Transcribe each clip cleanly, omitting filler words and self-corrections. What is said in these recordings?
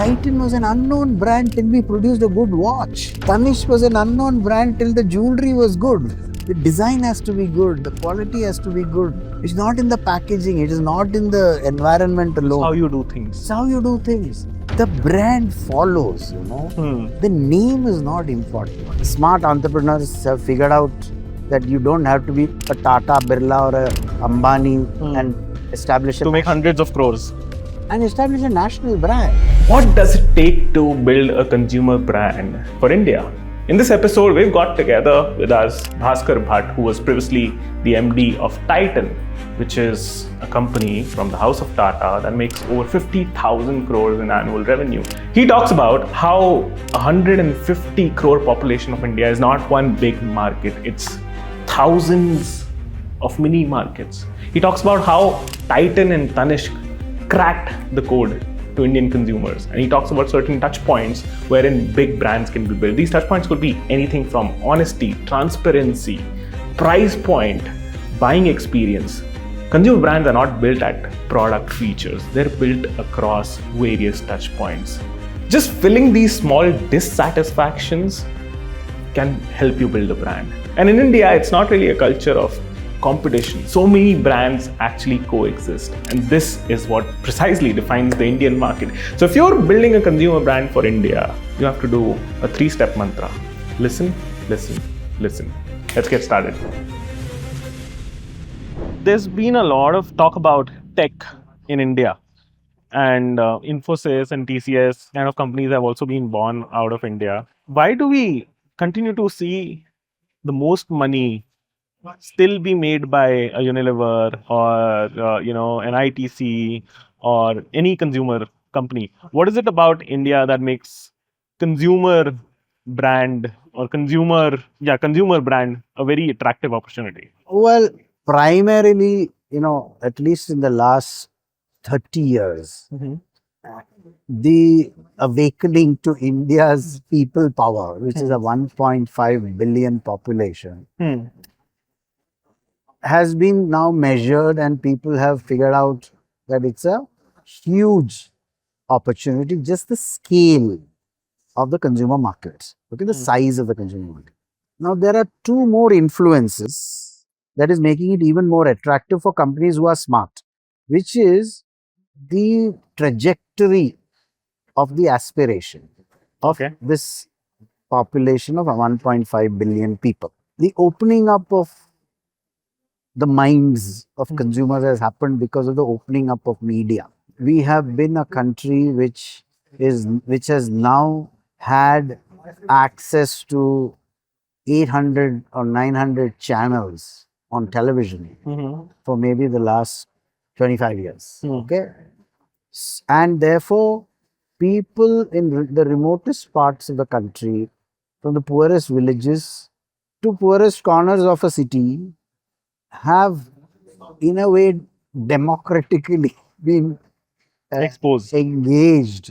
Titan was an unknown brand till we produced a good watch. Tanishq was an unknown brand till the jewelry was good. The design has to be good. The quality has to be good. It's not in the packaging. It is not in the environment alone. How you do things. It's how you do things. The brand follows, The name is not important. Smart entrepreneurs have figured out that you don't have to be a Tata, Birla or a Ambani and establish to make hundreds of crores. And establish a national brand. What does it take to build a consumer brand for India? In this episode, we've got together with us Bhaskar Bhat, who was previously the MD of Titan, which is a company from the house of Tata that makes over 50,000 crores in annual revenue. He talks about how 150 crore population of India is not one big market, it's thousands of mini markets. He talks about how Titan and Tanishq cracked the code to Indian consumers, and he talks about certain touch points wherein big brands can be built. These touch points could be anything from honesty, transparency, price point, buying experience. Consumer brands are not built at product features, they're built across various touch points. Just filling these small dissatisfactions can help you build a brand. And in India, it's not really a culture of competition. So many brands actually coexist, and this is what precisely defines the Indian market. So if you're building a consumer brand for India, you have to do a 3-step mantra. Listen, listen, listen. Let's get started. There's been a lot of talk about tech in India, and Infosys and TCS kind of companies have also been born out of India. Why do we continue to see the most money still be made by a Unilever or an ITC or any consumer company? What is it about India that makes consumer brand brand a very attractive opportunity? Well, primarily, at least in the last 30 years, the awakening to India's people power, which is a 1.5 billion population, has been now measured, and people have figured out that it's a huge opportunity, just the scale of the consumer markets. Look at the size of the consumer market. Now, there are two more influences that is making it even more attractive for companies who are smart, which is the trajectory of the aspiration of this population of 1.5 billion people. The opening up of the minds of consumers has happened because of the opening up of media. We have been a country which has now had access to 800 or 900 channels on television for maybe the last 25 years. Okay, and therefore people in the remotest parts of the country, from the poorest villages to poorest corners of a city, have in a way democratically been engaged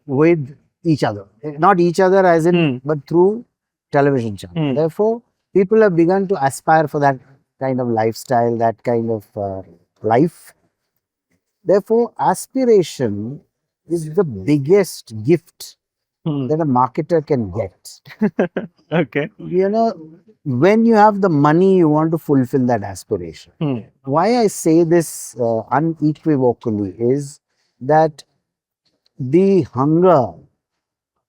with each other. Not each other as in, but through television channels. Therefore, people have begun to aspire for that kind of lifestyle, that kind of life. Therefore, aspiration is the biggest gift that a marketer can get. When you have the money, you want to fulfill that aspiration. Why I say this unequivocally is that the hunger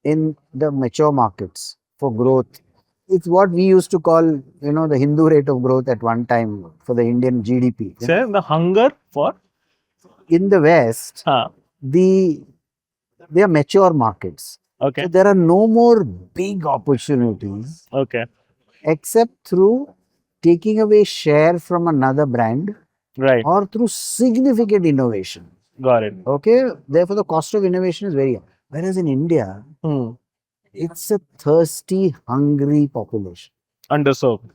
in the mature markets for growth, it's what we used to call, the Hindu rate of growth at one time for the Indian GDP. So the hunger for? In the West, they are mature markets. So there are no more big opportunities. Except through taking away share from another brand, or through significant innovation. Got it. Therefore, the cost of innovation is very high. Whereas in India, it's a thirsty, hungry population. Underserved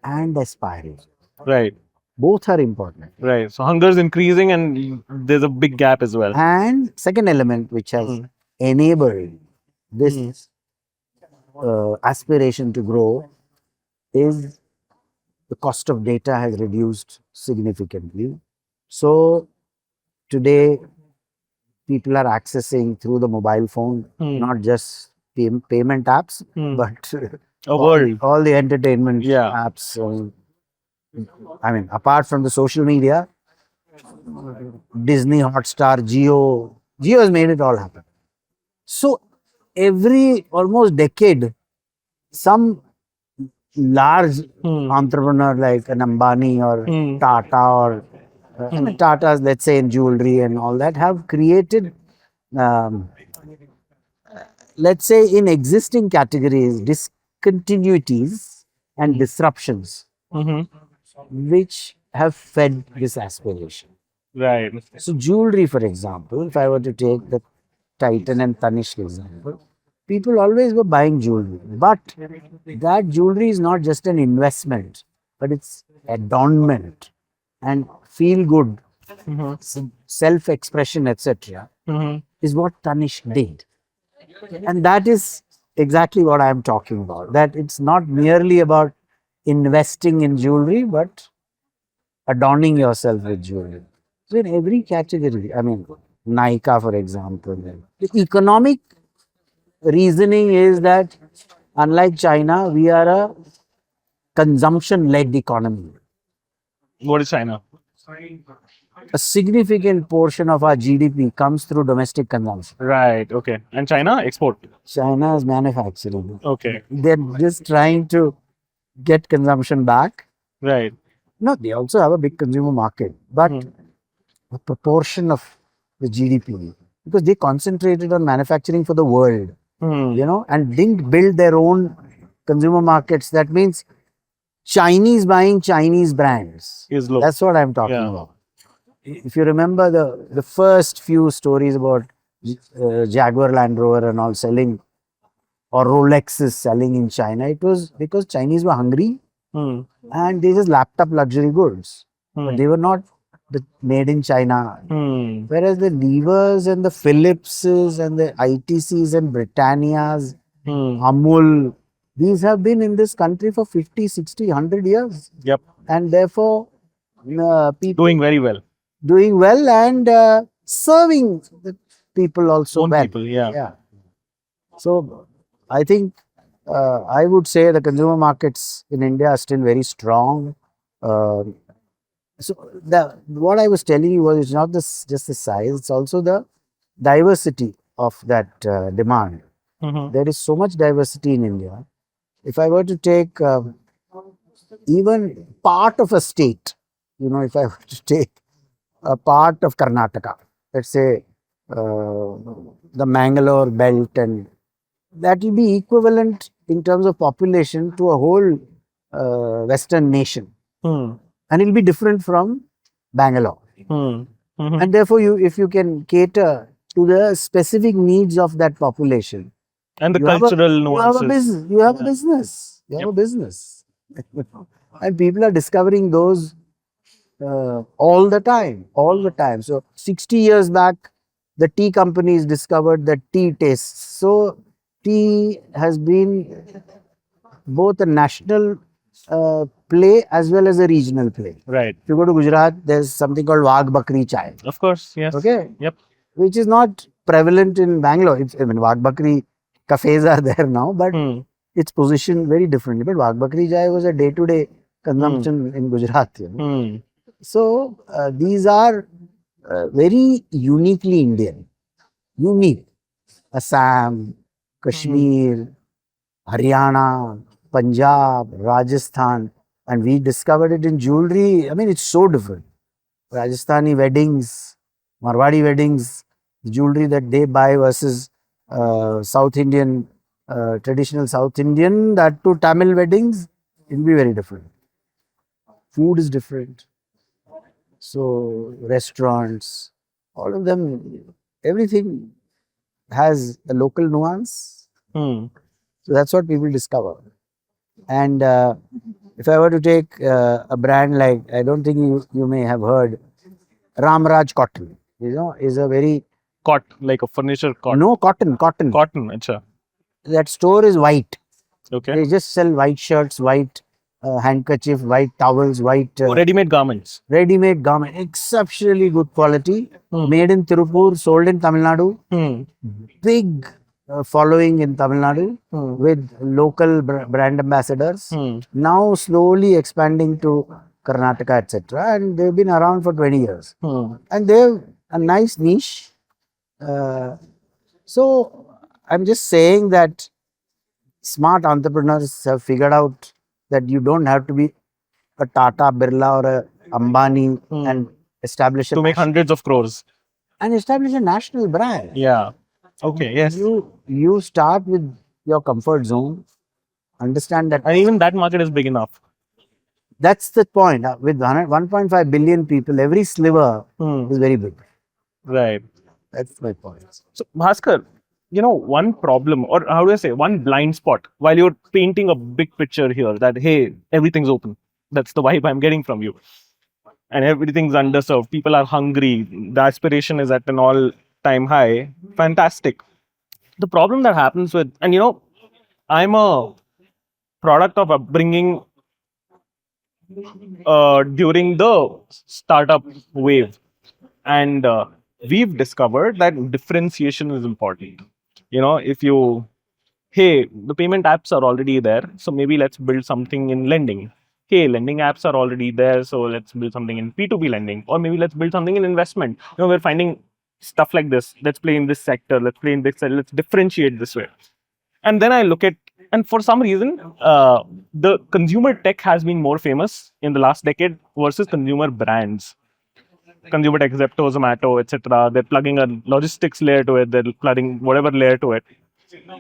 and aspiring. Right. Both are important. Right. So hunger is increasing and there's a big gap as well. And second element which has enabled this aspiration to grow is the cost of data has reduced significantly. So today people are accessing through the mobile phone, not just payment apps, but A world. all the entertainment Yeah. apps. I mean, apart from the social media, Disney, Hotstar, Geo has made it all happen. So every almost decade, some large entrepreneur like an Ambani or Tata or I mean, Tata's, let's say in jewelry and all that, have created, um, let's say in existing categories, discontinuities and disruptions, which have fed this aspiration. Right. So jewelry, for example, if I were to take the Titan and Tanishq example, people always were buying jewelry, but that jewelry is not just an investment, but it's adornment and feel good, self expression, etc., is what Tanishq did. And that is exactly what I'm talking about. That it's not merely about investing in jewelry, but adorning yourself with jewelry. So in every category, I mean, Nika, for example, the economic reasoning is that unlike China, we are a consumption-led economy. What is China? A significant portion of our GDP comes through domestic consumption. Right. Okay. And China export. China is manufacturing. Okay. They're just trying to get consumption back. Right. No, they also have a big consumer market, but a proportion of the GDP, because they concentrated on manufacturing for the world, and didn't build their own consumer markets. That means Chinese buying Chinese brands. Is low. That's what I'm talking about. If you remember the first few stories about Jaguar Land Rover and all selling, or Rolexes selling in China, it was because Chinese were hungry and they just lapped up luxury goods. But they were not made in China. Whereas the Levers and the Philipses and the ITCs and Britannias, Amul, these have been in this country for 50, 60, 100 years. Yep. And therefore, people Doing well. and serving the people also Own well. people. Yeah. So I think I would say the consumer markets in India are still very strong. So what I was telling you was it's not just the size; it's also the diversity of that demand. There is so much diversity in India. If I were to take even part of a state, if I were to take a part of Karnataka, let's say the Mangalore belt, and that will be equivalent in terms of population to a whole Western nation. And it will be different from Bangalore. And therefore, if you can cater to the specific needs of that population, And the cultural you nuances. have a business. You have a business. And people are discovering those all the time. So 60 years back, the tea companies discovered that tea tastes. So tea has been both a national play as well as a regional play. Right. If you go to Gujarat, there's something called Wagh Bakri chai. Of course. Yes. Okay. Yep. Which is not prevalent in Bangalore. Wagh Bakri cafes are there now, but it's positioned very differently. But Wagh Bakri chai was a day-to-day consumption in Gujarat. So these are very uniquely Indian. Unique. Assam, Kashmir, Haryana, Punjab, Rajasthan, and we discovered it in jewelry. I mean, it's so different. Rajasthani weddings, Marwadi weddings, the jewelry that they buy versus South Indian, traditional South Indian, that to Tamil weddings, it will be very different. Food is different. So, restaurants, all of them, everything has a local nuance. So, that's what people discover. And if I were to take a brand like, I don't think you may have heard, Ramraj Cotton, is a very... Like a furniture cot. No, cotton. Cotton. Acha. That store is white. Okay. They just sell white shirts, white handkerchief, white towels, white Ready-made garments. ready-made garment, exceptionally good quality, Hmm. made in Tirupur, sold in Tamil Nadu. Hmm. Big following in Tamil Nadu Hmm. with local brand ambassadors. Hmm. Now slowly expanding to Karnataka, etc. And they've been around for 20 years. Hmm. And they've a nice niche. Uh, so I'm just saying that smart entrepreneurs have figured out that you don't have to be a Tata, Birla, or a Ambani and establish a To make hundreds of crores. national brand. Yeah. Okay. Yes. You start with your comfort zone. Understand that And even that market is big enough. that's the point. With 1.5 billion people, every sliver Hmm. is very big. Right. That's my point. So, Bhaskar, one problem, or how do I say, one blind spot while you're painting a big picture here that, hey, everything's open. That's the vibe I'm getting from you. And everything's underserved. People are hungry. The aspiration is at an all time high. Fantastic. The problem that happens with, and I'm a product of upbringing during the startup wave. And we've discovered that differentiation is important. If you, hey, the payment apps are already there, so maybe let's build something in lending. Hey, lending apps are already there, so let's build something in P2P lending, or maybe let's build something in investment. We're finding stuff like this. Let's play in this sector, let's play in this sector, let's differentiate this way. And then I look at, and for some reason, the consumer tech has been more famous in the last decade versus consumer brands. Consumer tech, Zepto, Zomato, etc. They're plugging a logistics layer to it. They're plugging whatever layer to it.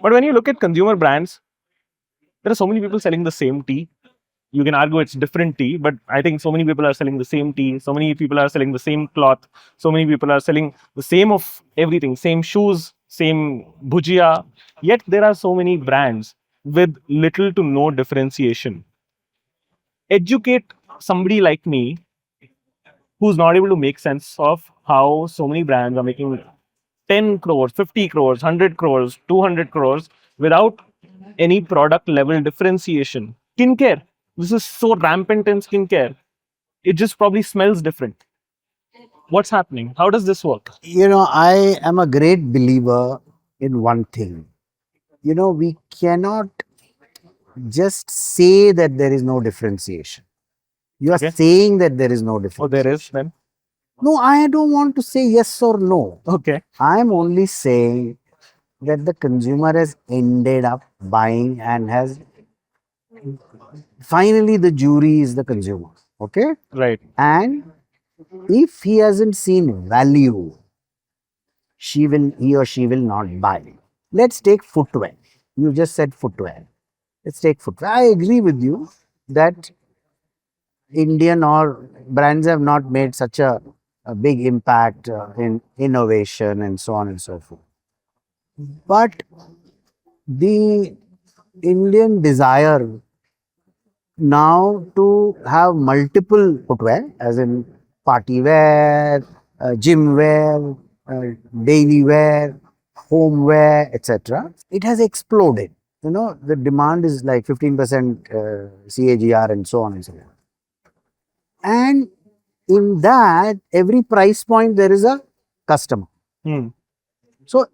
But when you look at consumer brands, there are so many people selling the same tea. You can argue it's different tea, but I think so many people are selling the same tea. So many people are selling the same cloth. So many people are selling the same of everything, same shoes, same bhujia. Yet there are so many brands with little to no differentiation. Educate somebody like me who's not able to make sense of how so many brands are making 10 crores, 50 crores, 100 crores, 200 crores without any product level differentiation. Skincare. This is so rampant in skincare. It just probably smells different. What's happening? How does this work? I am a great believer in one thing. We cannot just say that there is no differentiation. You are Okay. saying that there is no Oh, difference. there is then. No, I don't want to say yes or no. Okay. I am only saying that the consumer has ended up buying and has finally the jury is the consumer. Okay. Right. And if he hasn't seen value, he or she will not buy. Let's take footwear. You just said footwear. Let's take footwear. I agree with you that Indian or brands have not made such a big impact in innovation and so on and so forth. But the Indian desire now to have multiple footwear, as in party wear, gym wear, daily wear, home wear, etc. It has exploded. The demand is like 15% CAGR and so on and so forth. And in that, every price point there is a customer. Hmm. So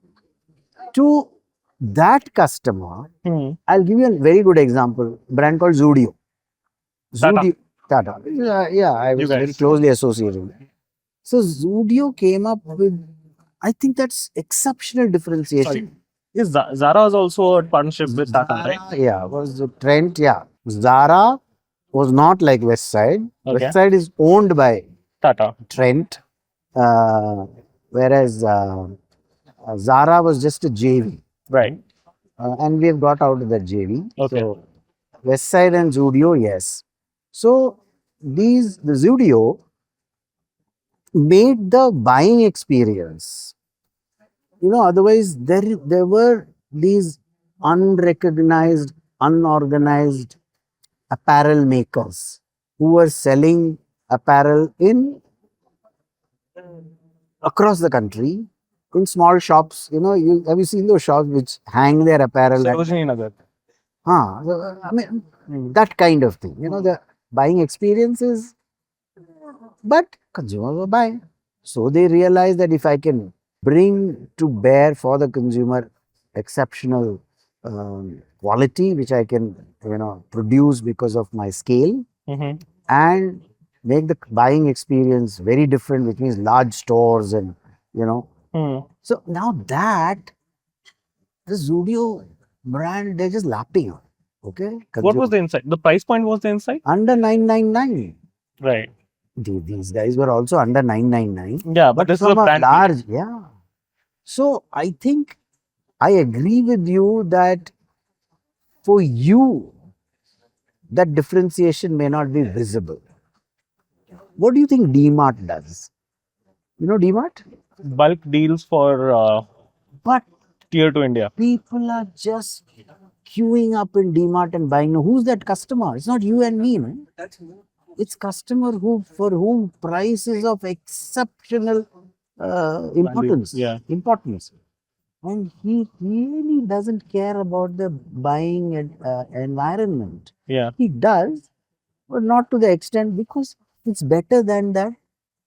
to that customer, Hmm. I'll give you a very good example. Brand called Zudio. Tata. Tata. Yeah, I was very guys. closely associated with that. So Zudio came up with, I think that's exceptional differentiation. Sorry. Is Zara is also a partnership with Tata, right? Yeah, was the Trent. Yeah, Zara was not like West Side. Okay. West Side is owned by Tata. Trent, whereas Zara was just a JV. Right. And we have got out of that JV. Okay. So West Side and Zudio, yes. So the Zudio made the buying experience. Otherwise there were these unrecognized, unorganized apparel makers who were selling apparel in across the country in small shops. Have you seen those shops which hang their apparel? Sarojini Nagar. I mean, that kind of thing. The buying experiences, but consumers were buying. So they realized that if I can bring to bear for the consumer exceptional quality, which I can, produce because of my scale, Mm-hmm. and make the buying experience very different, which means large stores and, you know. Hmm. So now that the Zudio brand, they're just lapping. Okay, What was consumer the insight? The price point was the insight? under 999. Right. These guys were also under 999, Yeah, but but this is a from a brand play. large, yeah. So I think I agree with you that for you, that differentiation may not be visible. What do you think DMart does? You know DMart? Bulk deals for But tier to India. people are just queuing up in DMart and buying. Now, who's that customer? It's not you and me, man. It's customer who for whom price is of exceptional importance. Yeah. Importance. And he really doesn't care about the buying environment. Yeah. He does, but not to the extent because it's better than that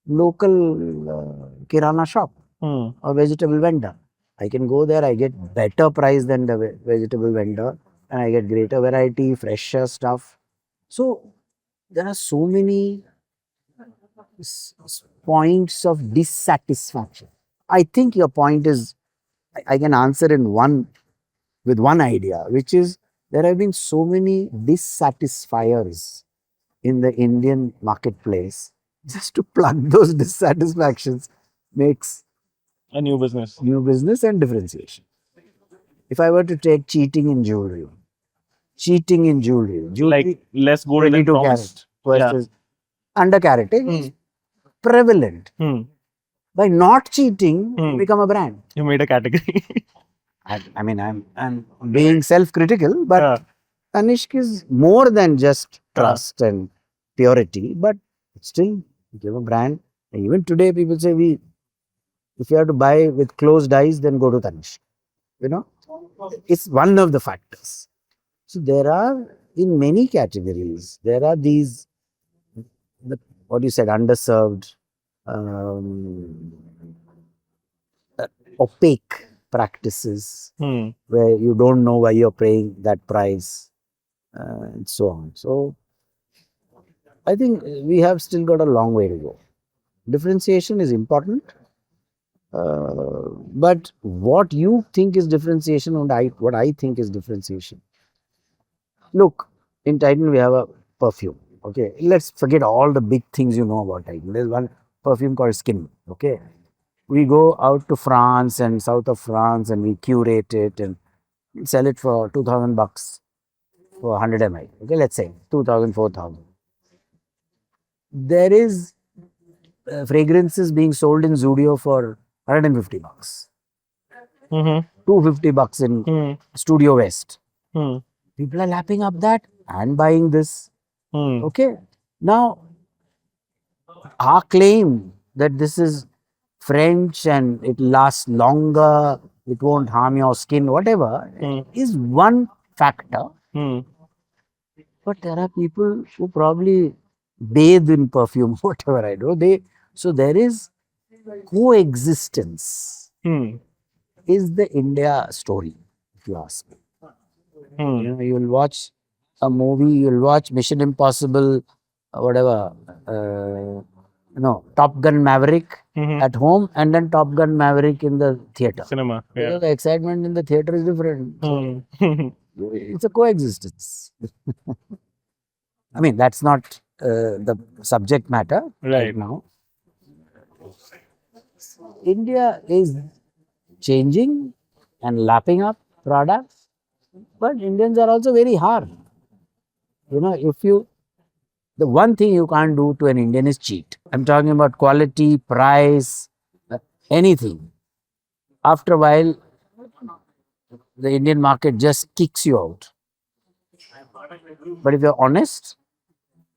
local kirana shop Hmm. or vegetable vendor. I can go there, I get better price than the vegetable vendor, and I get greater variety, fresher stuff. So there are so many points of dissatisfaction. I think your point is I can answer in one with one idea, which is there have been so many dissatisfiers in the Indian marketplace. Just to plug those dissatisfactions makes A new business. new business and differentiation. If I were to take cheating in jewelry, Like less gold than 22 carat promised. Yeah. versus under carat is prevalent. Hmm. By not cheating, you become a brand. You made a category. I mean, I'm being self-critical, but Yeah. Tanishq is more than just trust and purity, but still give a brand. And even today, people say if you have to buy with closed eyes, then go to Tanishq. You know, it's one of the factors. So there are in many categories there are these what you said underserved, um, opaque practices Hmm. where you don't know why you're paying that price and so on. So I think we have still got a long way to go. Differentiation is important, but what you think is differentiation and what I think is differentiation. Look, in Titan we have a perfume. Okay, let's forget all the big things you know about Titan. There's one perfume called Skin. Okay, we go out to France and south of France and we curate it and sell it for 2,000 bucks for 100 ml. Okay, let's say 2,000, 4,000. There is fragrances being sold in Zudio for 150 bucks, Mm-hmm. 250 bucks in Hmm. Studio West. Hmm. People are lapping up that and buying this. Hmm. Okay. Now, our claim that this is French and it lasts longer, it won't harm your skin, whatever, is one factor. Hmm. But there are people who probably bathe in perfume, whatever I do. So there is coexistence Hmm. is the India story, if you ask me. Hmm. You'll watch a movie, you'll watch Mission Impossible, whatever, Top Gun Maverick Mhm. at home and then Top Gun Maverick in the theater. Cinema. Because Yeah. the excitement in the theater is different. So Hmm. it's a coexistence. I mean, that's not the subject matter Right. now. India is changing and lapping up products, but Indians are also very hard. If you the one thing you can't do to an Indian is cheat. I'm talking about quality, price, anything. After a while, the Indian market just kicks you out. But if you're honest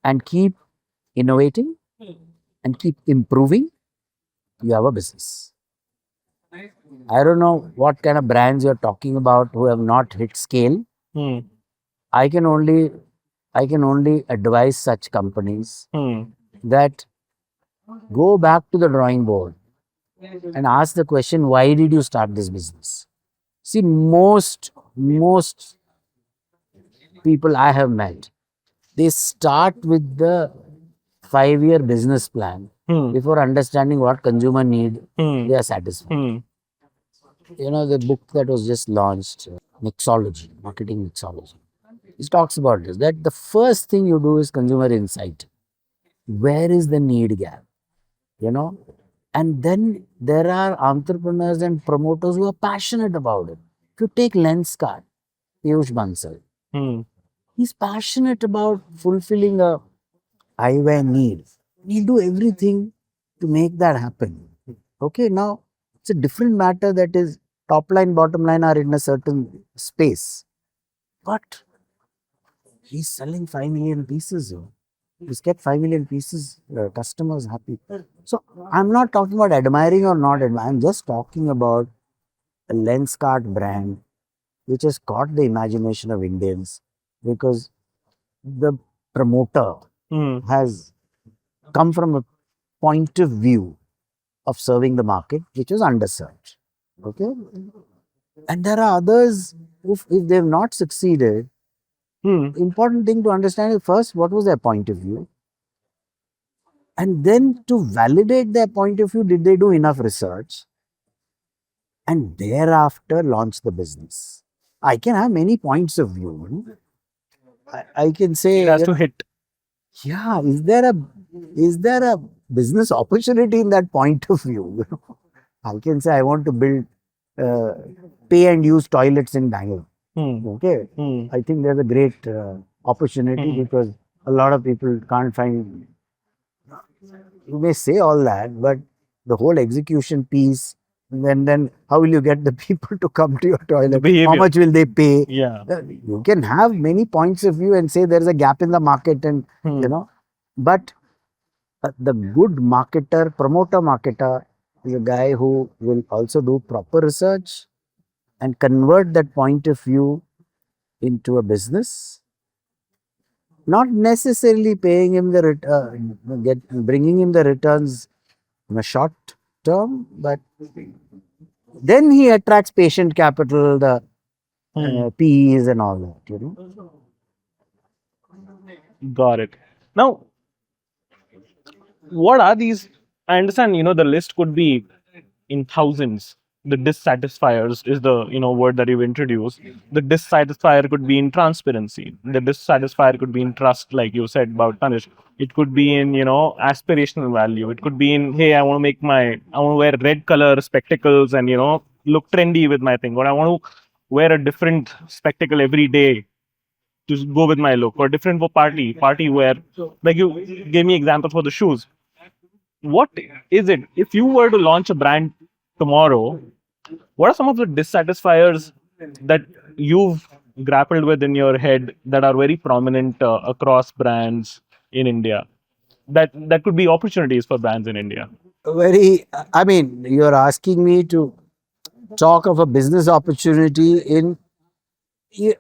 and keep innovating and keep improving, you have a business. I don't know what kind of brands you're talking about who have not hit scale. Hmm. I can only I can only advise such companies Hmm. that go back to the drawing board and ask the question, why did you start this business? See, most people I have met, they start with the 5-year business plan Hmm. before understanding what consumer need Hmm. they are satisfied. Hmm. You know, the book that was just launched, Mixology, Marketing Mixology, it talks about this, that the first thing you do is consumer insight. Where is the need gap? You know, and then there are entrepreneurs and promoters who are passionate about it. If you take Lenskart, Piyush Bansal, Hmm. he's passionate about fulfilling a eyewear need. He'll do everything to make that happen. Okay, now it's a different matter that is top line, bottom line are in a certain space. But he's selling 5 million pieces. He's kept 5 million pieces, customers happy. So I'm not talking about admiring or not admiring. I'm just talking about a Lenskart brand which has caught the imagination of Indians because the promoter Hmm. has come from a point of view of serving the market which was underserved. Okay. And there are others who, if they've not succeeded, Hmm. important thing to understand is first what was their point of view, and then to validate their point of view, did they do enough research, and thereafter launch the business. I can have many points of view. I can It say, has to hit. yeah, is there a business opportunity in that point of view? I can say I want to build uh, pay and use toilets in Bangalore. Hmm. Okay, Hmm. I think there's a great opportunity Hmm. because a lot of people can't find. You may say all that, but the whole execution piece, then how will you get the people to come to your The toilet? How behavior. much will they pay? Yeah. You can have many points of view and say there is a gap in the market, and Hmm. but the good marketer, promoter marketer, is a guy who will also do proper research and convert that point of view into a business. Not necessarily paying him the bringing him the returns in a short term, but then he attracts patient capital, the Hmm. PEs and all that. You know, Got it. Now, what are these? I understand, the list could be in thousands. The dissatisfiers is the word that you've introduced. The dissatisfier could be in transparency. The dissatisfier could be in trust, like you said about Tanish. It could be in aspirational value. It could be in, hey, I want to wear red color spectacles and look trendy with my thing, or I want to wear a different spectacle every day to go with my look, or different for party wear. Like you gave me example for the shoes. What is it if you were to launch a brand tomorrow? What are some of the dissatisfiers that you've grappled with in your head that are very prominent across brands in India, that could be opportunities for brands in India? very. I mean, you're asking me to talk of a business opportunity in. You-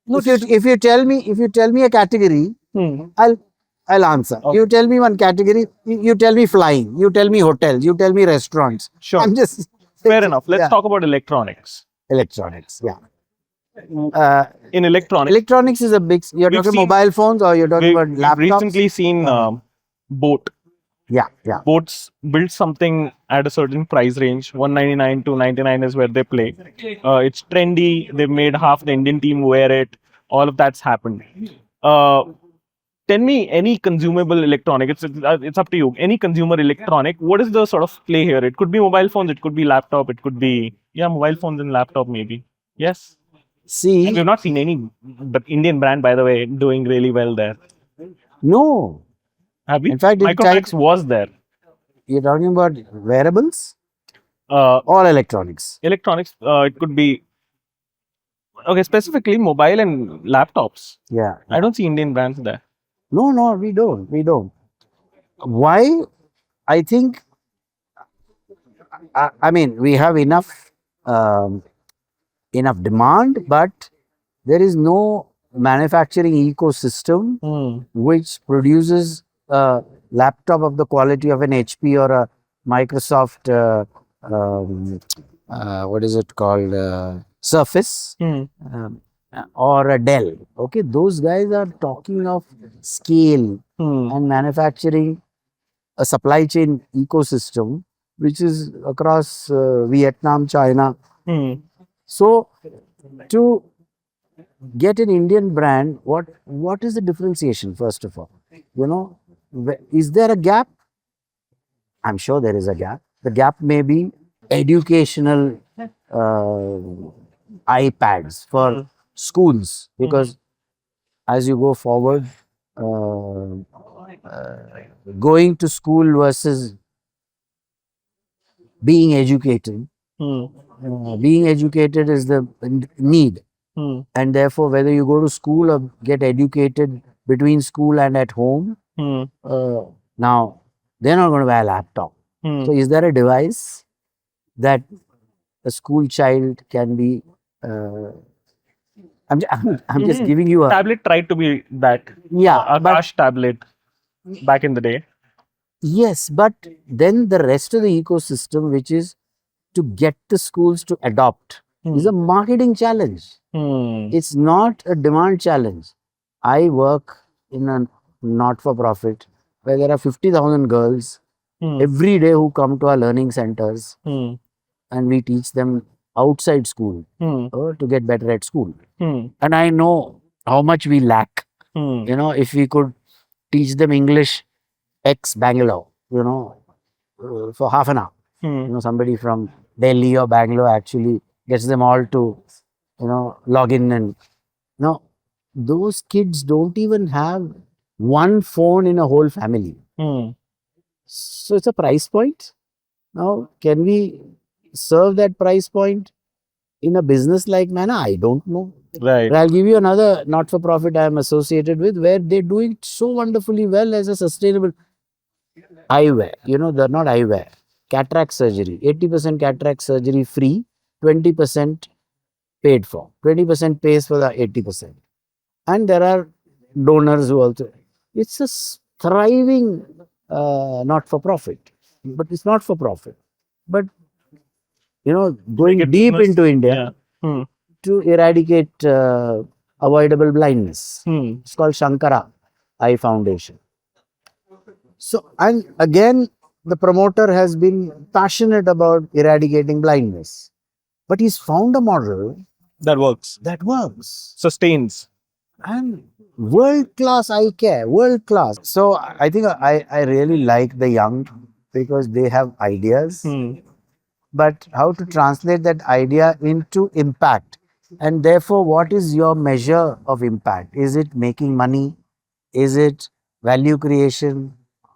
No, if you tell me a category, hmm. I'll I'll answer. Okay. You tell me one category, you tell me flying, you tell me hotels, you tell me restaurants. Sure. I'm just Fair enough. Let's yeah, talk about electronics. electronics. Yeah. Uh, In electronics, Electronics is a big. You're we've talking seen mobile phones or you're talking about we've laptops? recently seen boat Yeah, yeah. boats build something at a certain price range. 199 to 99 is where they play. It's trendy. They've made half the Indian team wear it. All of that's happened. Uh, Tell me any consumable electronic. It's up to you. Any consumer electronic. What is the sort of play here? It could be mobile phones. It could be laptop. It could be mobile phones and laptop maybe. Yes. And See, we've not seen any but Indian brand, by the way, doing really well there. no. Have we? In fact, in Micromax was there. you're talking about wearables Uh, or electronics. Electronics. It could be okay. Specifically, mobile and laptops. Yeah, I yeah. don't see Indian brands there. No, no, we don't. We don't. Why? I think, I mean, we have enough enough demand, but there is no manufacturing ecosystem which produces a laptop of the quality of an HP or a Microsoft, what is it called, Surface, or a Dell. Okay, those guys are talking of scale and manufacturing a supply chain ecosystem which is across Vietnam, China. So, to get an Indian brand, what is the differentiation? First of all, is there a gap? I'm sure there is a gap. The gap may be educational iPads for schools, because as you go forward, going to school versus being educated. Being educated is the need, and therefore, whether you go to school or get educated between school and at home, now they're not going to buy a laptop. So, is there a device that a school child can be? I'm just giving you a Tablet tried to be that. Yeah, but Akash tablet back in the day. yes, but then the rest of the ecosystem, which is to get the schools to adopt, is a marketing challenge. It's not a demand challenge. I work in a not-for-profit where there are 50,000 girls every day who come to our learning centers, and we teach them outside school to get better at school. And I know how much we lack. If we could teach them English ex Bangalore, for half an hour. Somebody from Delhi or Bangalore actually gets them all to, log in, and those kids don't even have one phone in a whole family. So it's a price point. Now, can we serve that price point in a business-like manner? I don't know. Right. But I'll give you another not-for-profit I am associated with where they do it so wonderfully well as a sustainable eyewear. They're not eyewear. Cataract surgery, 80% cataract surgery free, 20% paid for. 20% pays for the 80%. And there are donors who also. It's a thriving not-for-profit, but it's not for profit. But, going Make it deep business. into India to eradicate avoidable blindness. It's called Shankara Eye Foundation. So, and again, the promoter has been passionate about eradicating blindness, but he's found a model That works. that works, Sustains. and world class eye care, world class. So, I think I really like the young because they have ideas, but how to translate that idea into impact, and therefore, what is your measure of impact? Is it making money? Is it value creation?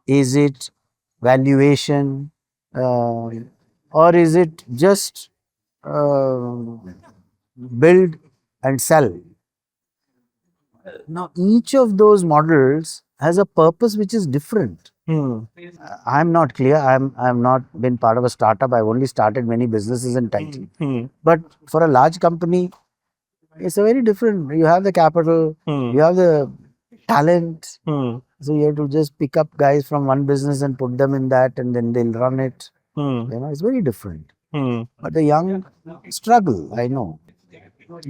Is it valuation? Or is it just build and sell? Now, each of those models has a purpose which is different. I'm not clear. I'm not been part of a startup. I've only started many businesses in Titan. But for a large company, it's a very different. You have the capital, you have the talent. So you have to just pick up guys from one business and put them in that, and then they'll run it. It's very different. But the young struggle. I know.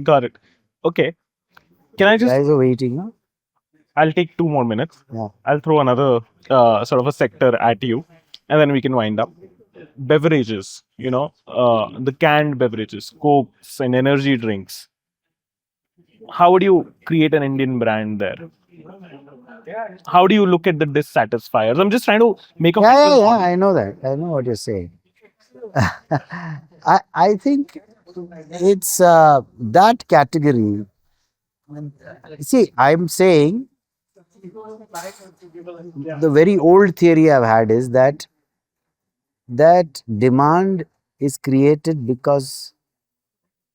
Got it. Okay. Can I just? Guys are waiting. Huh? I'll take 2 more minutes. Yeah. I'll throw another sort of a sector at you, and then we can wind up. Beverages, the canned beverages, cokes and energy drinks. How would you create an Indian brand there? How do you look at the dissatisfiers? I'm just trying to make a mental model. I know that. I know what you're saying. I think it's that category. See, I'm saying the very old theory I've had is that demand is created because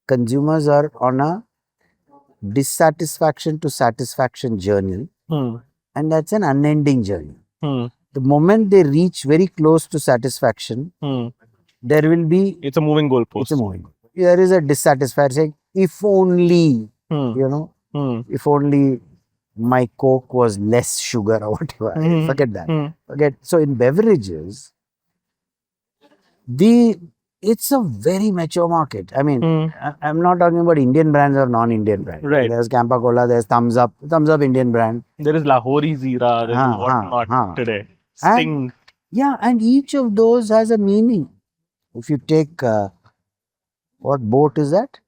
consumers are on a dissatisfaction to satisfaction journey, and that's an unending journey. The moment they reach very close to satisfaction, there will be. It's a moving goalpost. It's a moving. There is a dissatisfied saying, if only, If only my Coke was less sugar or whatever. Forget that. Forget. So in beverages, it's a very mature market. I mean, I'm not talking about Indian brands or non-Indian brands. Right. There's Campa Cola, there's Thumbs Up Indian brand. There is Lahori Zira, there is Huh, whatnot huh. today. And Sting. yeah, and each of those has a meaning. If you take what boat is that?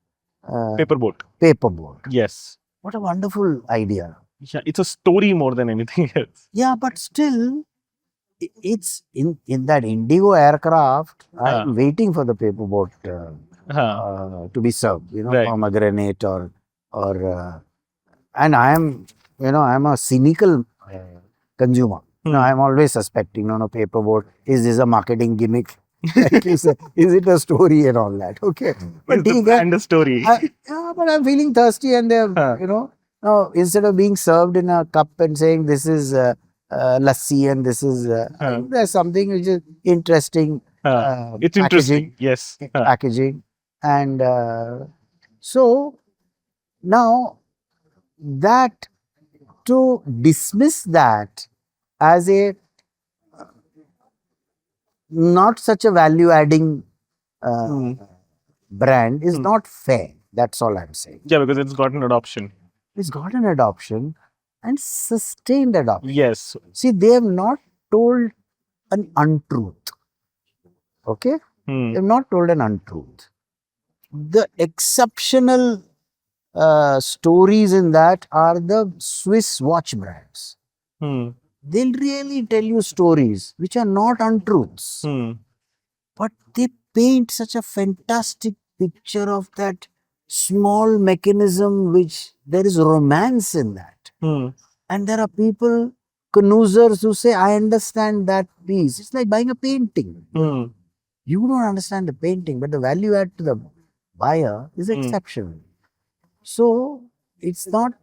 Paper boat. Paper boat. Yes. What a wonderful idea. Yeah, it's a story more than anything else. Yeah, but still, it's in that Indigo aircraft. I'm waiting for the paper boat to be served. You know, Right. pomegranate or and I'm a cynical consumer. You know, I'm always suspecting. No, paper boat. Is this a marketing gimmick? Like is it a story and all that? Okay, but It's the ठीक है. brand story. Yeah, but I'm feeling thirsty, and they're now instead of being served in a cup and saying this is lassi and this is there's something which is interesting. It's interesting. Yes. Packaging, and so now that to dismiss that as a not such a value adding brand is not fair. That's all I'm saying. Yeah, because it's gotten adoption. It's got an adoption and sustained adoption. Yes. See, they have not told an untruth. Okay? They have not told an untruth. The exceptional stories in that are the Swiss watch brands. They'll really tell you stories which are not untruths. But they paint such a fantastic picture of that small mechanism which there is romance in that. And there are people, connoisseurs who say, I understand that piece. It's like buying a painting. You don't understand the painting, but the value add to the buyer is exceptional. So it's not,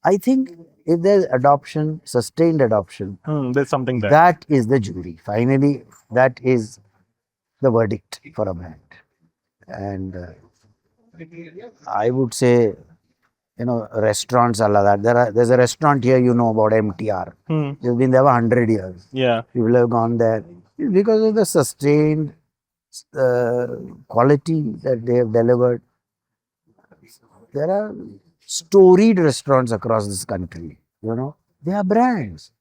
I think if there's adoption, sustained adoption, There's something there. that is the jury. Finally, that is the verdict for a brand. And I would say, restaurants are like that. There's a restaurant here, about MTR. It's been there for 100 years. Yeah. People have gone there. It's because of the sustained quality that they have delivered. There are storied restaurants across this country. They are brands.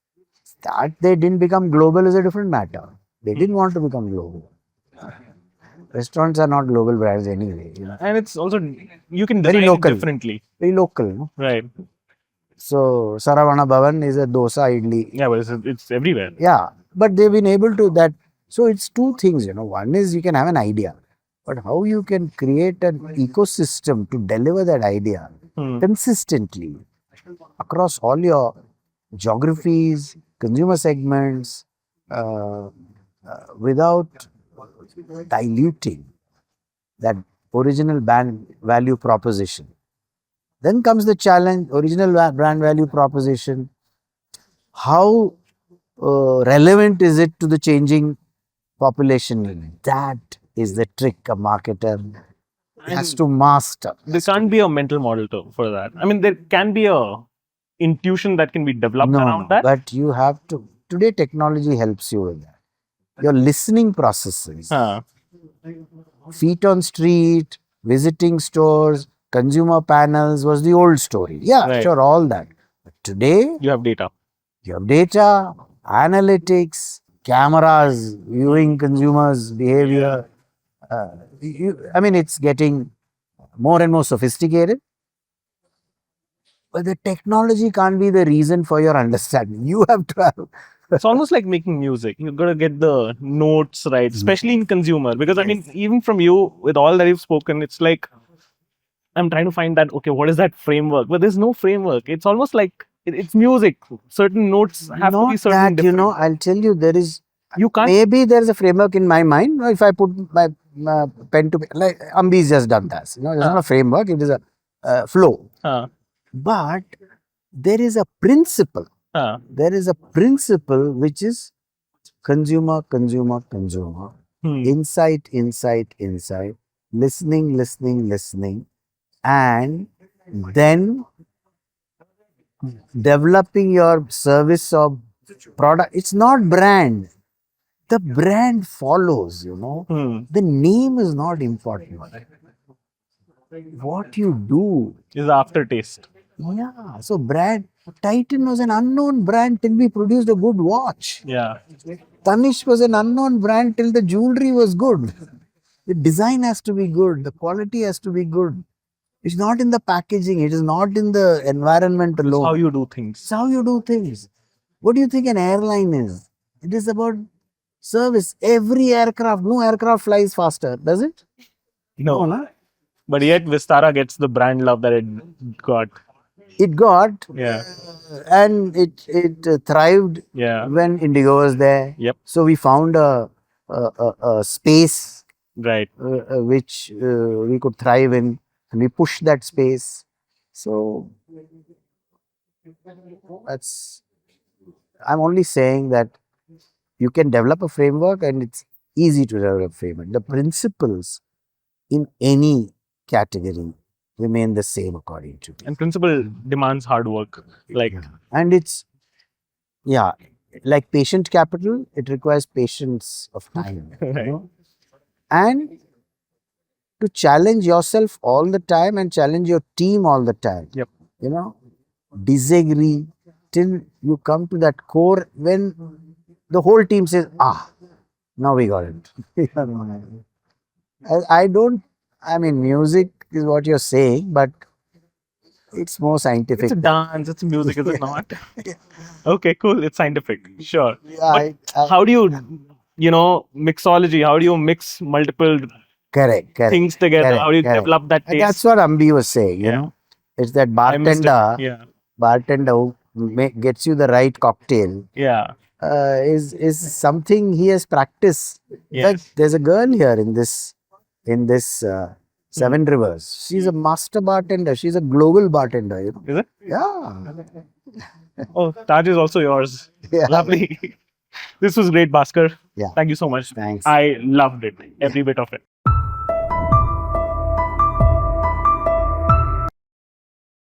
That they didn't become global is a different matter. They didn't want to become global. Restaurants are not global brands anyway. And it's also, you can design Very it local. differently. Very local. No? Right. So, Saravana Bhavan is a dosa idli. Yeah, but it's everywhere. Yeah, but they've been able to that. So, it's two things, One is you can have an idea, but how you can create an ecosystem to deliver that idea consistently across all your geographies, consumer segments, without diluting that original brand value proposition. Then comes the challenge, original brand value proposition. How relevant is it to the changing population? That is the trick a marketer has to master. There can't be a mental model for that. I mean, there can be a intuition that can be developed around that. But you have to. Today, technology helps you with that. Your listening processes, feet on street, visiting stores, consumer panels was the old story. Yeah, Right. sure, all that. But today, You have data. you have data, analytics, cameras, viewing consumers' behavior. It's getting more and more sophisticated. But the technology can't be the reason for your understanding. You have to have. It's almost like making music. You've got to get the notes right, especially in consumer. Because I mean, even from you, with all that you've spoken, it's like I'm trying to find that, okay, what is that framework? But there's no framework. It's almost like it's music. Certain notes have to be Not certain. that, I'll tell you, there is. You can't. Maybe there's a framework in my mind. If I put my pen to like Ambi's just done that. It's not a framework. It is a flow. But there is a principle. There is a principle which is consumer, consumer, consumer. Insight, insight, insight. Listening, listening, listening. And then developing your service or product. It's not brand. The brand follows, The name is not important. What you do. Is the aftertaste. Yeah. So brand Titan was an unknown brand till we produced a good watch. Yeah. Tanishq was an unknown brand till the jewelry was good. The design has to be good. The quality has to be good. It's not in the packaging. It is not in the environment alone. How you do things. It's how you do things. What do you think an airline is? It is about service. Every aircraft, no aircraft flies faster, does it? No. No. But yet Vistara gets the brand love that it got. It got, Yeah. and it thrived Yeah. when Indigo was there. Yep. So we found a space Right. which we could thrive in, and we pushed that space. So that's. I'm only saying that you can develop a framework, and it's easy to develop a framework. The principles in any category remain the same according to me. And principle demands hard work. Like, And it's, like patient capital, it requires patience of time. Right. And to challenge yourself all the time and challenge your team all the time. Yep. Disagree till you come to that core when the whole team says, now we got it. I mean, music is what you're saying, but it's more scientific. it's a dance, it's music, is it not? Okay, cool. It's scientific. Sure. Yeah, But how do you, mixology, how do you mix multiple correct. things together? correct, How do you correct. develop that And taste? that's what Ambi was saying, It's that I missed it. bartender who gets you the right cocktail Yeah. is something he has practiced. In Yes. fact, there's a girl here in this Seven Rivers. She's a master bartender. She's a global bartender. Is it? Yeah. Oh, Taj is also yours. Yeah. Lovely. This was great, Bhaskar. Yeah. Thank you so much. Thanks. I loved it. Every bit of it.